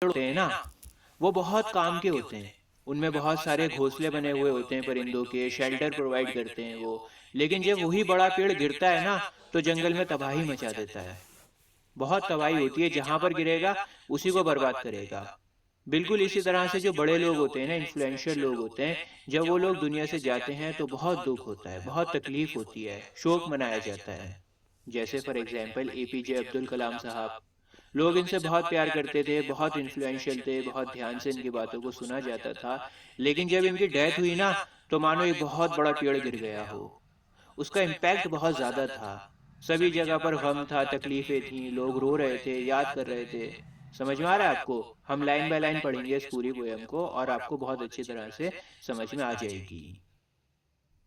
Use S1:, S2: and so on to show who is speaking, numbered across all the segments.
S1: होते हैं ना, वो बहुत काम के होते हैं। उनमें बहुत सारे घोंसले बने हुए होते हैं परिंदों के, शेल्टर प्रोवाइड करते हैं वो। लेकिन जब वही बड़ा पेड़ गिरता है ना, तो जंगल में तबाही मचा देता है। बहुत तबाही होती है, जहाँ पर गिरेगा उसी को बर्बाद करेगा। बिल्कुल इसी तरह से जो बड़े लोग होते हैं ना, इन्फ्लुएंशियल लोग होते हैं, जब वो लोग दुनिया से जाते हैं तो बहुत दुख होता है, बहुत तकलीफ होती है, शोक मनाया जाता है। जैसे for example APJ Abdul Kalam साहब। लोग इनसे बहुत प्यार करते थे, बहुत इन्फ्लुएंशियल थे, बहुत ध्यान से इनकी बातों को सुना जाता था। लेकिन जब इनकी डेथ हुई ना, तो मानो एक बहुत बड़ा पेड़ गिर गया हो। उसका इम्पैक्ट बहुत ज़्यादा था। सभी जगह पर गम था, तकलीफ़ें थीं, लोग रो रहे थे, याद कर रहे थे। समझ में आ रहा है आपको? हम लाइन बाय लाइन पढ़ेंगे इस पूरी पोएम को और आपको बहुत अच्छी तरह से समझ में आ जाएगी।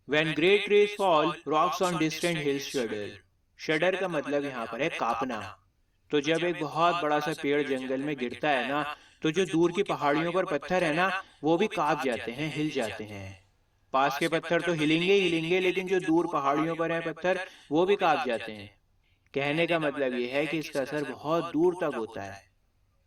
S1: When great trees fall, rocks on distant hills shudder. शडर का मतलब यहाँ पर है कांपना। तो जब एक बहुत बड़ा सा पेड़ जंगल में गिरता है ना, तो जो दूर की पहाड़ियों पर पत्थर है ना, वो भी कांप जाते हैं, हिल जाते हैं। पास के पत्थर तो हिलेंगे ही हिलेंगे, लेकिन जो दूर पहाड़ियों पर हैं पत्थर, वो भी कांप जाते हैं। कहने का मतलब ये है कि इसका असर बहुत दूर तक होता है।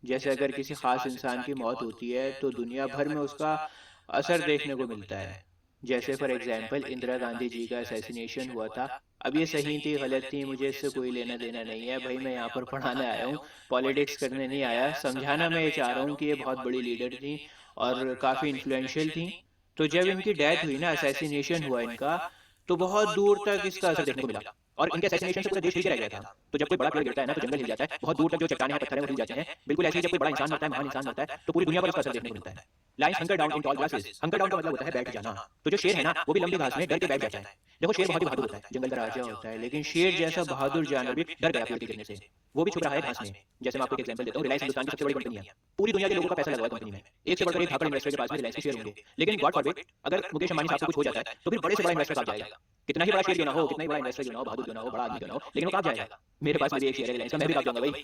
S1: जैसे अगर किसी खास इंसान की मौत होती है, तो दुनिया भर में उसका असर देखने को मिलता है। जैसे फॉर एग्जांपल इंदिरा गांधी जी का असैसिनेशन हुआ था। अब ये सही थी गलत थी, मुझे इससे कोई लेना देना नहीं है भाई, मैं यहाँ पर पढ़ाने आया हूँ, पॉलिटिक्स करने नहीं आया। समझाना मैं ये चाह रहा हूँ कि ये बहुत बड़ी लीडर थी और काफ़ी इन्फ्लुएंशियल थी। तो जब इनकी डेथ हुई ना, असैसिनेशन हुआ इनका, तो बहुत दूर तक इसका असर देखने को मिला। और इनके असैसिनेशन से पूरा देश हिल के रह गया था। तो जब कोई बड़ा पेड़ गिरता है ना, तो जंगल हिल जाता है, बहुत दूर तक जो चट्टानें हैं, पत्थर हैं, वो हिल जाते हैं। बिल्कुल ऐसे ही जब कोई बड़ा इंसान मरता है, महान इंसान मरता है, तो पूरी दुनिया पर उसका असर देखने को मिलता है। Lions hunker down in tall grasses. Hunker down का मतलब होता है बैठ जाना। तो जो शेर है ना, वो भी लंबी घास में डर के बैठ जाता है। देखो शेर बहुत ही बहादुर होता है, जंगल का राजा होता है, लेकिन शेर जैसा बहादुर जानवर भी डर गया पेड़ के गिरने से। वो भी छुप रहा है घास में। जैसे मैं आपको एक एग्जांपल देता हूँ, रिलायंस हिंदुस्तान की सबसे बड़ी कंपनी है। पूरी दुनिया के लोगों का पैसा लगा हुआ है कंपनी में। एक से बढ़कर एक धाकड़ इन्वेस्टर के पास में रिलायंस के शेयर होंगे। लेकिन गॉड फॉरबिड, अगर मुकेश अंबानी साहब को कुछ हो जाता है, तो फिर बड़े से बड़ा इन्वेस्टर साथ जाएगा। कितना ही बड़ा शेयर क्यों ना हो, कितना ही बड़ा इन्वेस्टर क्यों ना हो, बहादुर क्यों ना हो, बड़ा आदमी क्यों ना हो, लेकिन वो कहाँ जाएगा? मेरे पास में भी एक शेयर है रिलायंस का, मैं भी काट जाऊंगा भाई।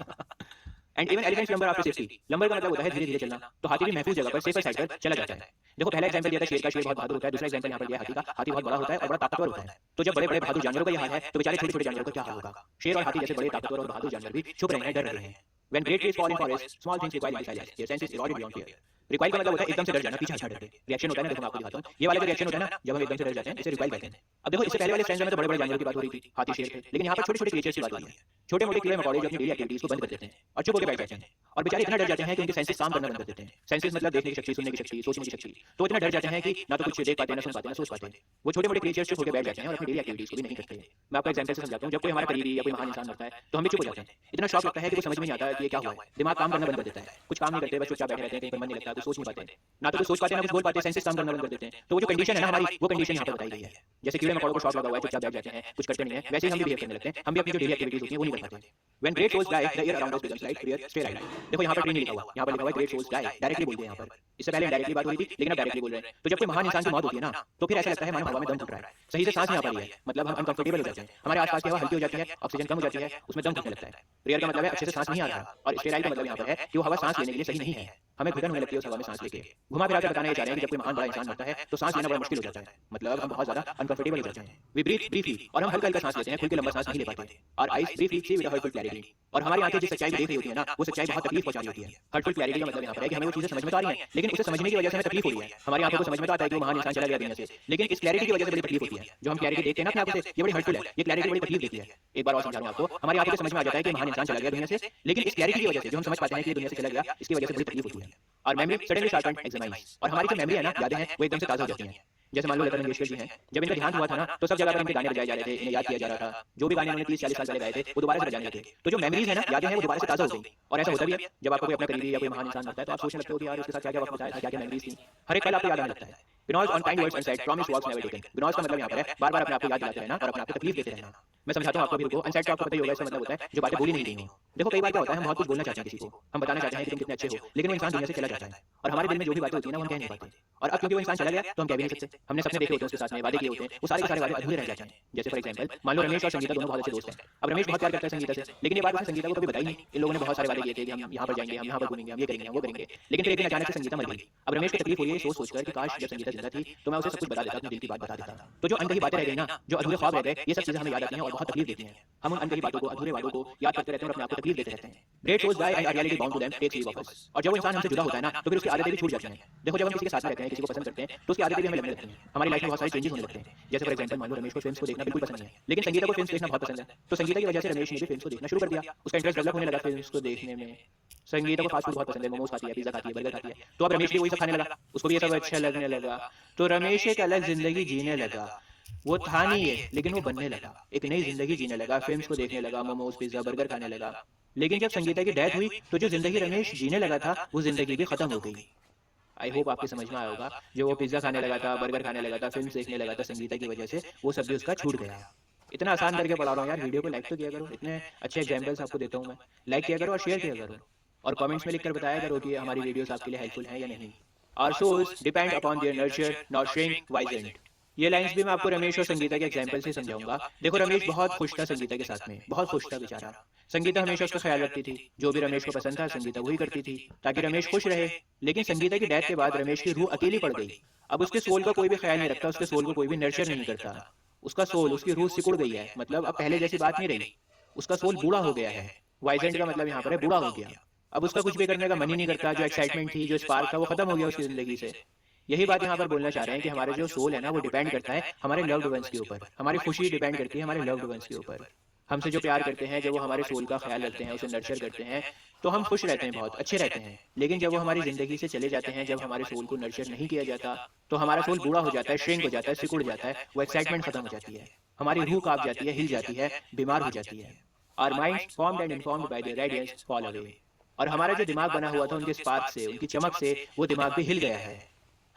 S1: And even elephants lumbar after safety. Lumbar का मतलब होता है धीरे धीरे चलना। तो हाथी भी महफूज जगह पर, सेफर साइड पर चला जाता है। देखो पहला एग्जांपल दिया था शेर का, शेर बहुत बहादुर होता है। दूसरा एग्जांपल यहाँ पर दिया हाथी का, हाथी बहुत बड़ा होता है और बड़ा ताकतवर होता है। तो जब बड़े बड़े बहादुर जानवरों का ये हाल है, तो बेचारे छोटे छोटे जानवरों का क्या हाल होगा? शेर और हाथी जैसे बड़े ताकतवर और बहादुर जानवर भी छुप रहे हैं, डर रहे हैं। When great trees fall in forest, small things recoil into silence. Their senses eroded beyond fear. Recoil का मतलब होता है एकदम से डर जाना, पीछे हटना, डर के रिएक्शन होता है ना। देखो मैं आपको दिखाता हूँ, ये वाला जो रिएक्शन होता है ना, जब हम एकदम से डर जाते हैं, इसे रिकॉइल कहते हैं। अब देखो इससे पहले वाले स्टैंजा में तो बड़े बड़े जानवरों की बात हो रही थी, हाथी शेर थे, लेकिन यहाँ पर छोटे छोटे क्रिएचर्स की बात हो रही है। छोटे मोटे कीड़े मकोड़े जो अपनी डेली एक्टिविटीज को बंद कर देते हैं और चुप होकर बैठ जाते हैं। और बेचारे इतना डर जाते हैं कि उनके सेंसेस काम करना बंद कर देते हैं। सेंसेस मतलब देखने की शक्ति, सुनने की शक्ति, सोचने की शक्ति। तो इतना डर जाते हैं कि ना तो कुछ देख पाते हैं, ना सुन पाते हैं, ना सोच पाते हैं। वो छोटे मोटे क्रिएचर्स चुप होकर बैठ जाते हैं और अपनी डेली एक्टिविटीज को भी नहीं करते हैं। मैं आपको एग्जांपल से समझाता हूँ। जब कोई हमारा करीबी या कोई महान इंसान मरता है, तो हम भी चुप हो जाते हैं। इतना शॉक लगता है कि कुछ समझ में नहीं आता कि ये क्या हुआ है। दिमाग काम करना बंद कर देता है, कुछ काम नहीं करते, बस चुपचाप बैठे रहते हैं, कहीं पर मन नहीं लगता, कुछ सोच नहीं पाते हैं, ना तो कुछ सोच पाते हैं, ना कुछ बोल पाते हैं, सेंसेस काम करना बंद कर देते हैं। तो वो जो कंडीशन है ना हमारी, वो कंडीशन यहाँ पर बताई गई है। जैसे कीड़े मकोड़ों को शॉक लगा हुआ है, चुपचाप बैठ जाते हैं, कुछ करते नहीं है, वैसे ही हम भी बिहेव करने लगते हैं। हम भी अपनी जो डेली एक्टिविटीज होती है वो नहीं कर पाते। When great souls die, the air around us becomes light, clear, sterile. देखो यहाँ पर ट्रेन नहीं लिखा हुआ, यहाँ पर लिखा हुआ है great souls die, डायरेक्टली बोल दिया यहाँ पर। इससे पहले इनडायरेक्टली बात हो रही थी, लेकिन अब डायरेक्टली बोल रहे हैं। तो जब कोई महान इंसान की मौत होती है ना, तो फिर ऐसा लगता है मानो हवा में दम घुट रहा है, सही से सांस नहीं आ पा रही है, मतलब हम अनकंफर्टेबल हो जाते हैं, हमारे आसपास की हवा हल्की हो जाती है, ऑक्सीजन कम हो जाती है, उसमें दम घुटने लगता है। रेयर का मतलब है अच्छे से सांस नहीं आ रहा, और स्टेराइल का मतलब यहाँ पर है कि वो हवा सांस लेने के लिए सही नहीं है, हमें घुटन होने लगती है उस हवा में सांस लेके। घुमा फिरा कर बताना ये चाह रहे हैं कि जब कोई महान बड़ा इंसान मरता है, तो सांस लेना बड़ा मुश्किल हो जाता है, मतलब हम बहुत ज्यादा अनकंफर्टेबल हो जाते हैं। वी ब्रीथ ब्रीफली, और हम हल्का हल्का सांस लेते हैं, खुल के लंबा सांस नहीं ले पाते। और eyes briefly see with hurtful clarity, और हमारी आंखें जिस सच्चाई को देख रही होती है ना, वो सच्चाई बहुत तकलीफ पहुंचा रही होती है। हर्टफुल क्लैरिटी का मतलब यहाँ पर है कि हमें वो चीजें समझ में तो आ रही हैं, लेकिन उसे समझने की वजह से हमें तकलीफ हो रही है। हमारी आंखों को समझ में तो आता है कि वो महान इंसान चला गया दुनिया से, लेकिन इस क्लैरिटी की वजह से बड़ी तकलीफ होती है। जो हम क्लैरिटी देखते हैं ना अपने आंखों से, ये बड़ी हर्टफुल है, ये क्लैरिटी बड़ी तकलीफ देती है। एक बार और समझा रहा हूं आपको, हमारी आंखों को समझ में आ जाता है कि महान इंसान चला गया दुनिया से, लेकिन इस क्लैरिटी की वजह से जो हम समझ पाते हैं कि ये दुनिया से चला गया, इसकी वजह से बड़ी तकलीफ होती है। और मेमोरी सडनली शार्पन्ड एग्जामाइन्स, और हमारी जो मेमोरी है ना, यादें हैं, वो एकदम से ताजा हो जाती हैं। जैसे मान लो लता मंगेशकर जी हैं, जब इनका देहांत हुआ था ना, तो सब जगह पर इनके गाने बजाए जा रहे थे, इन्हें याद किया जा रहा था। जो भी गाने उन्होंने 30-40 साल पहले गाए थे, वो दोबारा से बजाने लगे। तो जो मेमोरीज है ना, यादें हैं, वो दोबारा से ताजा हो गई। और ऐसा होता भी है, जब आपको कोई अपना करीबी या कोई महान इंसान मिलता है, तो आप सोचने लगते हो कि यार उसके साथ क्या-क्या वक्त बिताया था, क्या-क्या मेमोरीज थी। हर एक पल आपको याद आने लगता है। बिनॉज on kind words unsaid, promise works never taken. बिनॉज का मतलब यहाँ पर है बार-बार अपने आप को याद दिलाते रहना और अपने आप को तकलीफ देते रहना। मैं समझाता हूँ आपको भी, रुको। अनसेड तो आपको पता ही होगा, इसका मतलब होता है जो बातें बोली नहीं गई हों। देखो कई बार क्या होता है, हम बहुत कुछ बोलना चाहते हैं किसी को, हम बताना चाहते हैं कि तुम कितने अच्छे हो, लेकिन वो इंसान दुनिया से चला जाता है, और हमारे दिल में जो भी बातें होती है ना, वो हम कह नहीं पाते। और अब क्योंकि वो इंसान चला गया तो हम कह भी नहीं सकते, हमने सपने देखे होते हैं उसके साथ में, वादे किए होते हैं, वो सारे के सारे वादे अधूरे रह जाते हैं। जैसे फॉर एग्जांपल मान लो रमेश और संगीता दोनों बहुत अच्छे दोस्त हैं। अब रमेश बहुत प्यार करता है संगीता से, लेकिन ये बात उसने संगीता को कभी बताई नहीं। इन लोगों ने बहुत सारे वादे किए थे कि हम यहाँ पर जाएंगे, हम यहाँ पर घूमेंगे, हम ये करेंगे, हम वो करेंगे, लेकिन फिर एक दिन अचानक से संगीता मर गई। अब रमेश को तकलीफ हुई है सोच सोचकर कि काश जब संगीता जिंदा थी तो मैं उसे सब कुछ बता देता, अपने दिल की बात बता देता। तो जो अनकही बातें रह गई ना, जो अधूरे ख्वाब रह गए, ये सब चीजें हमें याद आती हैं और बहुत तकलीफ देती हैं। हम उन अनकही बातों को, अधूरे वादों को याद करते रहते हैं और अपने आप को तकलीफ देते रहते हैं। Great souls die and our reality bound to them takes leave of us. और जब वो इंसान हमसे जुदा होता है ना, तो फिर उसकी आदतें भी छूट जाती हैं। देखो जब हम किसी के साथ में रहते हैं, किसी को पसंद करते हैं, तो उसकी आदतें भी हमें लगने लगती हैं। हमारी लाइफ में बहुत सारे चेंजेस होने लगते हैं। जैसे फॉर एग्जांपल मान लो रमेश को फिल्म्स को देखना बिल्कुल पसंद नहीं है, लेकिन संगीता को फिल्म्स देखना बहुत पसंद है। तो संगीता की वजह से रमेश ने भी फिल्म्स को देखना शुरू कर दिया, उसका इंटरेस्ट डेवलप होने लगा फिल्म्स को देखने में। संगीता को फास्ट फूड बहुत पसंद है, मोमोज खाती है, पिज्जा खाती है, बर्गर खाती है, तो अब रमेश भी वही सब खाने लगा, उसको भी ये सब अच्छा लगने लगा। तो रमेश एक अलग जिंदगी जीने लगा। वो था नहीं है, लेकिन वो बनने लगा, एक नई जिंदगी जीने लगा, फिल्म्स को देखने लगा, मोमोज पिज्जा बर्गर खाने लगा। लेकिन जब संगीता की डेथ हुई तो जो जिंदगी रमेश जीने लगा था वो जिंदगी भी खत्म हो गई। आई होप आपके समझ में आया होगा। जो वो पिज्जा खाने लगा था, बर्गर खाने लगा था, फिल्म देखने लगा था संगीता की वजह से, वो सब भी उसका छूट गया। इतना आसान करके पढ़ा रहा हूँ यार, वीडियो को लाइक तो किया करो, इतने अच्छे एग्जाम्पल्स आपको देता हूँ मैं। लाइक किया करो और शेयर किया करो, और कमेंट्स में लिखकर बताया करो कि हमारी वीडियोस आपके लिए हेल्पफुल हैं या नहीं। Our souls depend upon their nurture not shrink वाइजेंट। ये लाइंस भी मैं आपको रमेश और संगीता के एग्जाम्पल से समझाऊंगा। देखो रमेश बहुत खुश था संगीता के साथ में, बहुत खुश था बेचारा। संगीता हमेशा उसका ख्याल रखती थी, जो भी रमेश को पसंद था संगीता वही करती थी ताकि रमेश खुश रहे। लेकिन संगीता की डेथ के बाद रमेश की रूह अकेली पड़ गई। अब उसके सोल का कोई भी ख्याल नहीं रखता, उसके सोल को कोई भी नर्चर नहीं करता। उसका सोल, उसकी रूह सिकुड़ गई है, मतलब अब पहले जैसी बात नहीं रही। उसका सोल बूढ़ा हो गया है। वाइजेंट का मतलब यहाँ पर है बूढ़ा हो गया। अब उसका कुछ भी करने का मन ही नहीं करता, जो एक्साइटमेंट थी, जो स्पार्क था, वो खत्म हो गया उसकी जिंदगी से। यही बात यहाँ पर बोलना चाह रहे हैं कि हमारा जो सोल है ना, वो डिपेंड करता है हमारे लव्ड वंस के ऊपर। हमारी खुशी डिपेंड करती है हमारे लव्ड वंस के ऊपर। हमसे जो प्यार करते हैं, जब वो हमारे सोल का ख्याल रखते हैं, उसे नर्चर करते हैं, तो हम खुश रहते हैं, बहुत अच्छे रहते हैं। लेकिन जब वो हमारी जिंदगी से चले जाते हैं, जब हमारे सोल को नर्चर नहीं किया जाता, तो हमारा सोल बूढ़ा हो जाता है, श्रिंक हो जाता है, सिकुड़ जाता है, वो एक्साइटमेंट खत्म हो जाती है, हमारी रूह कांप जाती है, हिल जाती है, बीमार हो जाती है। Our mind formed and informed by the radiance fall away. और हमारा जो दिमाग बना हुआ था उनके स्पार्क से, उनकी चमक से, वो दिमाग भी हिल गया है।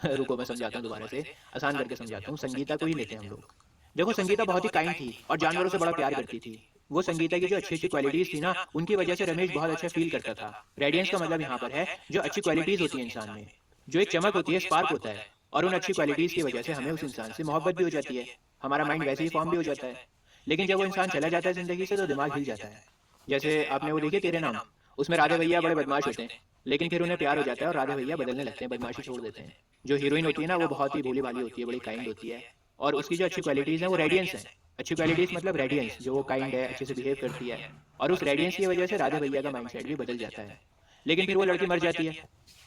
S1: रुको मैं समझाता हूँ दोबारा से, आसान करके समझाता हूँ। संगीता को ही लेते हैं हम लोग। देखो संगीता बहुत ही काइंड थी और जानवरों से बड़ा प्यार करती थी। वो संगीता की जो अच्छी अच्छी क्वालिटीज थी ना, उनकी वजह से रमेश बहुत अच्छा फील करता था। रेडियंस का मतलब यहाँ पर है जो अच्छी क्वालिटीज होती है इंसान में, जो एक चमक होती है, स्पार्क होता है, और उन अच्छी क्वालिटीज की वजह से हमें उस इंसान से मोहब्बत भी हो जाती है, हमारा माइंड वैसे ही फॉर्म भी हो जाता है। लेकिन जब वो इंसान चला जाता है जिंदगी से तो दिमाग हिल जाता है। जैसे आपने वो देखिए तेरे नाम, उसमें राधे भैया बड़े बदमाश होते हैं, लेकिन फिर उन्हें प्यार हो जाता है और राधे भैया बदलने लगते हैं, बदमाशी छोड़ देते हैं। जो हीरोइन होती है ना, वो बहुत ही भोली भाली होती है, बड़ी काइंड होती है, और उसकी जो अच्छी क्वालिटीज़ हैं वो रेडियंस है। अच्छी क्वालिटीज़ मतलब रेडियंस, जो वो काइंड है, अच्छे से बिहेव करती है, और उस रेडियंस की वजह से राधे भैया का माइंडसेट भी बदल जाता है। लेकिन फिर वो लड़की मर जाती है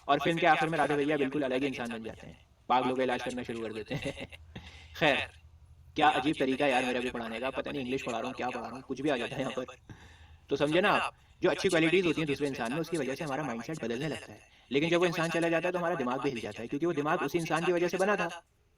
S1: और फिल्म के आखिर में राधे भैया बिल्कुल अलग ही इंसान बन जाते हैं, पागलों का इलाज करना शुरू कर देते हैं। खैर, क्या अजीब तरीका है यार मेरा भी पढ़ाने का, पता नहीं इंग्लिश पढ़ा रहा हूँ क्या पढ़ा रहा हूँ, कुछ भी आ जाता है यहाँ पर। तो समझे ना आप, जो अच्छी क्वालिटीज होती हैं दूसरे इंसान में, उसकी वजह से हमारा माइंडसेट बदलने लगता है। लेकिन जब वो इंसान चला जाता है तो हमारा दिमाग भी हिल जाता है, क्योंकि वो दिमाग उसी इंसान की वजह से बना था।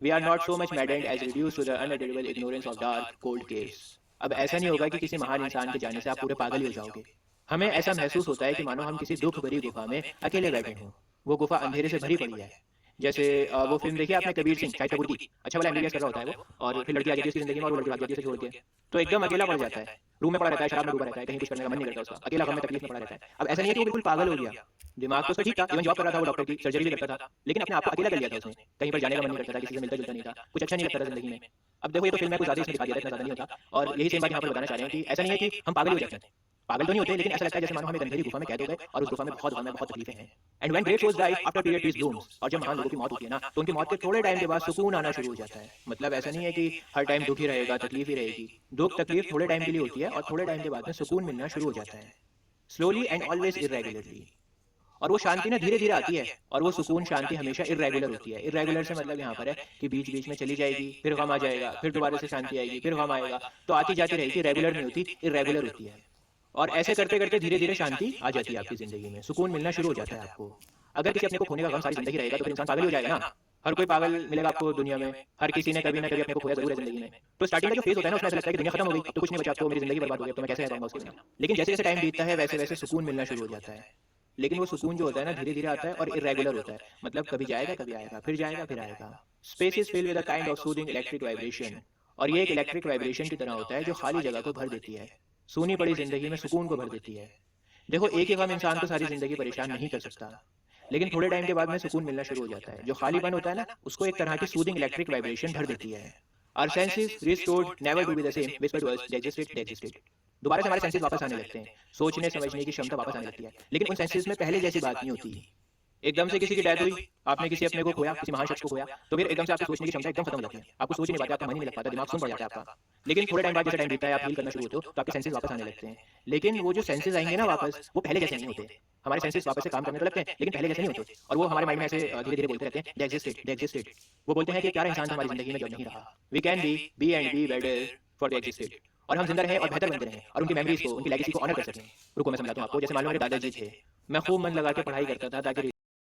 S1: We are not so much maddened as reduce to the unattainable ignorance of dark cold caves. अब ऐसा नहीं होगा कि किसी महान इंसान के जाने से आप पूरे पागल ही हो जाओगे। हमें ऐसा महसूस होता है कि मानो हम किसी दुख भरी गुफा में अकेले बैठे हों। वो गुफा अंधेरे से भरी पड़ी है। जैसे वो फिल्म देखी आपने कबीर सिंह, शाहिद कपूर की। अच्छा वाला एमबीबीएस कर रहा होता है वो, और फिर लड़की आ जाती है उसकी जिंदगी में और वो लड़की भाग जाती है उसे छोड़ के, तो एकदम अकेला पड़ जाता है, रूम में पड़ा रहता है, शराब में डूबा रहता है, कहीं कुछ करने का मन नहीं करता उसका, अकेला गम में तकलीफ में पड़ा रहता है। अब ऐसा नहीं है कि वो बिल्कुल पागल हो गया, दिमाग तो उसका ठीक था, इवन जॉब कर रहा था, वो डॉक्टर की सर्जरी भी करता था, लेकिन अपने आप को अकेला कर लिया था उसने, कहीं पर जाने का मन नहीं करता था, किसी से मिलता जुलता नहीं था, कुछ अच्छा नहीं लगता था जिंदगी में। अब देखो ये तो फिल्म में कुछ ज्यादा इसमें दिखा दिया था, इतना ज्यादा नहीं होता। और यही सेम बात यहाँ पर बताना चाह रहे हैं कि ऐसा नहीं है कि हम पागल हो जाते हैं, पागल तो नहीं होते, लेकिन ऐसा लगता है जैसे मानो हम एक अंधेरी गुफा में कैद हो गए और उस गुफा में बहुत गम है, बहुत तकलीफें हैं। And when great souls die after period peace blooms, और जब महान लोगों की मौत होती है ना, तो उनकी मौत के थोड़े टाइम के बाद सुकून आना शुरू हो जाता है। मतलब ऐसा नहीं है कि हर टाइम दुख ही रहेगा, तकलीफ ही रहेगी। दुख तकलीफ थोड़े टाइम के लिए होती है और थोड़े टाइम के बाद में सुकून मिलना शुरू हो जाता है, स्लोली एंड ऑलवेज इरेगुलरली। और वो शांति ना धीरे धीरे आती है, और वो सुकून शांति हमेशा इरेगुलर होती है। इरेगुलर से मतलब यहाँ पर है कि बीच बीच में चली जाएगी, फिर गम आ जाएगा, फिर दोबारा से शांति आएगी, फिर गम आएगा, तो आती जाती रहेगी, रेगुलर नहीं होती, इरेगुलर होती है। और ऐसे करते करते धीरे धीरे शांति आ जाती है आपकी जिंदगी में, सुकून मिलना शुरू हो जाता है आपको। अगर किसी अपने को खोने का गम सारी जिंदगी रहेगा तो फिर इंसान पागल हो जाएगा ना। हर कोई पागल मिलेगा आपको दुनिया में, हर किसी ने कभी ना कभी अपने को खोया जरूर है जिंदगी में। तो स्टार्टिंग का जो फेज होता है ना, उसमें ऐसा लगता है कि दुनिया खत्म हो गई, तो कुछ नहीं बचा, तो मेरी जिंदगी बर्बाद हो गई, तो मैं कैसे रहूंगा उसके बिना। लेकिन जैसे जैसे टाइम बीतता है वैसे वैसे सुकून मिलना शुरू हो जाता है। लेकिन वो सुकून जो होता है ना, धीरे धीरे आता है और इरेगुलर होता है, मतलब कभी जाएगा कभी आएगा, फिर जाएगा फिर आएगा। Space is filled with a kind of soothing electric vibration, और ये एक इलेक्ट्रिक वाइब्रेशन की तरह होता है जो खाली जगह को भर देती है, सूनी पड़ी जिंदगी में सुकून को भर देती है। देखो एक ही गम इंसान को सारी जिंदगी परेशान नहीं कर सकता, लेकिन थोड़े टाइम के बाद में सुकून मिलना शुरू हो जाता है। जो खालीपन होता है ना, उसको एक तरह की सूदिंग इलेक्ट्रिक वाइब्रेशन भर देती है। Our senses restored never to be the same, whisper to us, they existed, they existed. दोबारा से हमारे सेंसेस वापस आने लगते हैं, सोचने समझने की क्षमता वापस आने लगती है। लेकिन उन सेंसेस में पहले जैसी बात नहीं होती। एकदम से किसी की डेथ हुई, आपने किसी अपने को खोया, किसी महान शख्स को खोया, तो फिर एकदम से आपकी सोचने की क्षमता एकदम खत्म हो जाती है। आपको सोच ही नहीं पाते, आपका मन ही नहीं लग पाता, दिमाग सुन्न पड़ जाता है आपका। लेकिन थोड़े टाइम बाद जैसे टाइम बीतता है, आप हील करना शुरू होते हो, तो आपके सेंसेस वापस आने लगते हैं। लेकिन वो जो सेंसेस आएँगे ना वापस, वो पहले जैसे नहीं होते। हमारे सेंसेस वापस से काम करने तो लगते हैं, लेकिन पहले जैसे नहीं होते। और वो हमारे माइंड में ऐसे धीरे-धीरे बोलते रहते हैं, दे एक्जिस्टेड, दे एक्जिस्टेड। वो बोलते हैं कि क्या इंसान था हमारी ज़िंदगी में जब नहीं रहा। We can be and be better for they existed. और हम ज़िंदा रहें और बेहतर बनते रहें और उनकी मेमोरीज़ को, उनकी लेगेसी को ऑनर कर सकें। रुको मैं समझाता हूँ आपको। जैसे मान लो मेरे दादाजी थे, मैं खूब मन लगा के पढ़ाई करता था ताकि